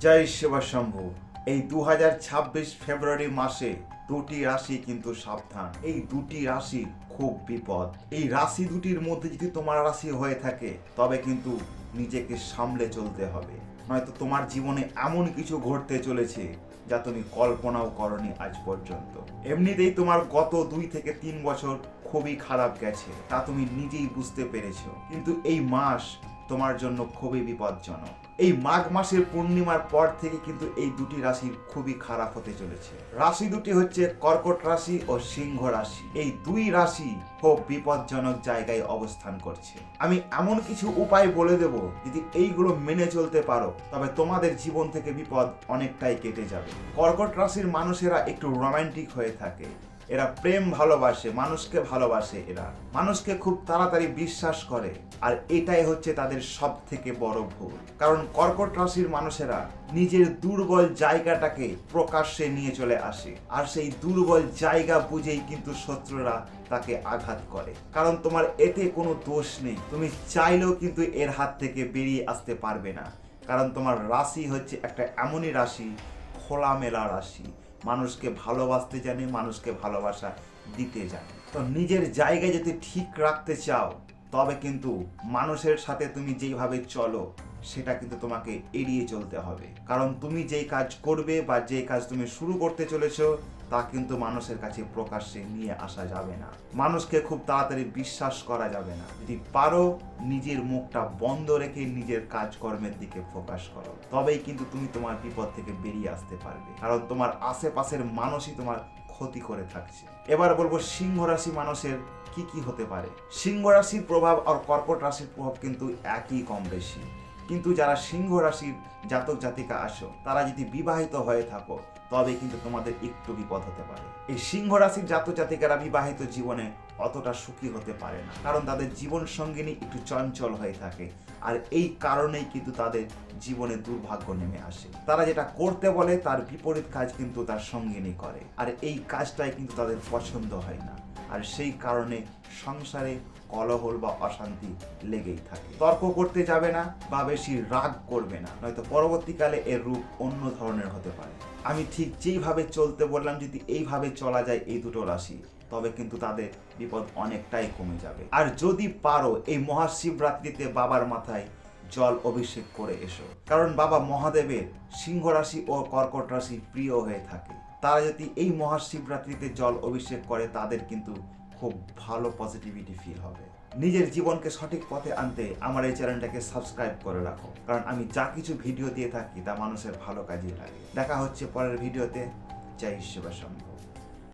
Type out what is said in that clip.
জয় শিবশম্ভু। এই 2026 ফেব্রুয়ারি মাসে দুটি রাশি কিন্তু সাবধান। এই দুটি রাশি খুব বিপদ। এই রাশি দুটির মধ্যে যদি তোমার রাশি হয়ে থাকে তবে কিন্তু নিজেকে সামলে চলতে হবে, নয়তো তোমার জীবনে এমন কিছু ঘটতে চলেছে যা তুমি কল্পনাও করনি আজ পর্যন্ত। এমনিতেই তোমার গত 2 থেকে 3 বছর খুবই খারাপ গেছে, তা তুমি নিজেই বুঝতে পেরেছো। কিন্তু এই মাস তোমার জন্য খুবই বিপজ্জনক। এই মাঘ মাসের পূর্ণিমার পর থেকে কিন্তু এই দুটি রাশির খুবই খারাপ হতে চলেছে। রাশি দুটি হচ্ছে কর্কট রাশি ও সিংহ রাশি। এই দুই রাশি খুব বিপজ্জনক জায়গায় অবস্থান করছে। আমি এমন কিছু উপায় বলে দেব, যদি এইগুলো মেনে চলতে পারো তবে তোমাদের জীবন থেকে বিপদ অনেকটাই কেটে যাবে। কর্কট রাশির মানুষেরা একটু রোমান্টিক হয়ে থাকে। এরা প্রেম ভালোবাসে, মানুষকে ভালোবাসে, এরা মানুষকে খুব তাড়াতাড়ি বিশ্বাস করে, আর এটাই হচ্ছে তাদের সব থেকে বড় ভুল। কারণ কর্কট রাশির মানুষেরা নিজের দুর্বল জায়গাটাকে প্রকাশ্যে নিয়ে চলে আসে, আর সেই দুর্বল জায়গা বুঝেই কিন্তু শত্রুরা তাকে আঘাত করে। কারণ তোমার এতে কোনো দোষ নেই, তুমি চাইলেও কিন্তু এর হাত থেকে বেরিয়ে আসতে পারবে না। কারণ তোমার রাশি হচ্ছে একটা এমনই রাশি, খোলামেলা রাশি, মানুষকে ভালোবাসতে জানে, মানুষকে ভালোবাসা দিতে জানে। তো নিজের জায়গায় যদি ঠিক রাখতে চাও তবে কিন্তু মানুষের সাথে তুমি যেইভাবে চলো সেটা কিন্তু তোমাকে এড়িয়ে চলতে হবে। কারণ তুমি যেই কাজ করবে বা যেই কাজ তুমি শুরু করতে চলেছো তা কিন্তু মানুষের কাছে প্রকাশ্যে নিয়ে আসা যাবে না। মানুষকে খুব তাড়াতাড়ি বিশ্বাস করা যাবে না। যদি পারো নিজের মুখটা বন্ধ রেখে নিজের কাজকর্মের দিকে ফোকাস করো, তবেই কিন্তু তুমি তোমার বিপদ থেকে বেরিয়ে আসতে পারবে। কারণ তোমার আশেপাশের মানুষই তোমার ক্ষতি করে থাকছে। এবার বলবো সিংহ রাশি মানুষের কি কি হতে পারে। সিংহ রাশির প্রভাব আর কর্কট রাশির প্রভাব কিন্তু একই কম বেশি। কিন্তু যারা সিংহ রাশির জাতক জাতিকা আসো, তারা যদি বিবাহিত হয়ে থাকো তবে কিন্তু তোমাদের একটু বিপদ হতে পারে। এই সিংহ রাশির জাতক জাতিকারা বিবাহিত জীবনে অতটা সুখী হতে পারে না, কারণ তাদের জীবন সঙ্গিনী একটু চঞ্চল হয়ে থাকে, আর এই কারণেই কিন্তু তাদের জীবনে দুর্ভাগ্য নেমে আসে। তারা যেটা করতে বলে তার বিপরীত কাজ কিন্তু তার সঙ্গিনী করে, আর এই কাজটাই কিন্তু তাদের পছন্দ হয় না, আর সেই কারণে সংসারে কলহল বা অশান্তি লেগেই থাকে। তর্ক করতে যাবে না বা বেশি রাগ করবে না, নয়তো পরবর্তীকালে এর রূপ অন্য ধরনের হতে পারে। আমি ঠিক যেইভাবে চলতে বললাম, যদি এইভাবে চলা যায় এই দুটো রাশি, তবে কিন্তু তাদের বিপদ অনেকটাই কমে যাবে। আর যদি পারো এই মহাশিবরাত্রিতে বাবার মাথায় জল অভিষেক করে এসো, কারণ বাবা মহাদেবের সিংহ রাশি ও কর্কট রাশি প্রিয় হয়ে থাকে। তারা যদি এই মহাশিবরাত্রিতে জল অভিষেক করে তাদের কিন্তু খুব ভালো পজিটিভিটি ফিল হবে। নিজের জীবনকে সঠিক পথে আনতে আমার এই চ্যানেলটাকে সাবস্ক্রাইব করে রাখো, কারণ আমি যা কিছু ভিডিও দিয়ে থাকি তা মানুষের ভালো কাজে লাগে। দেখা হচ্ছে পরের ভিডিওতে। জয় শিবশম্ভু।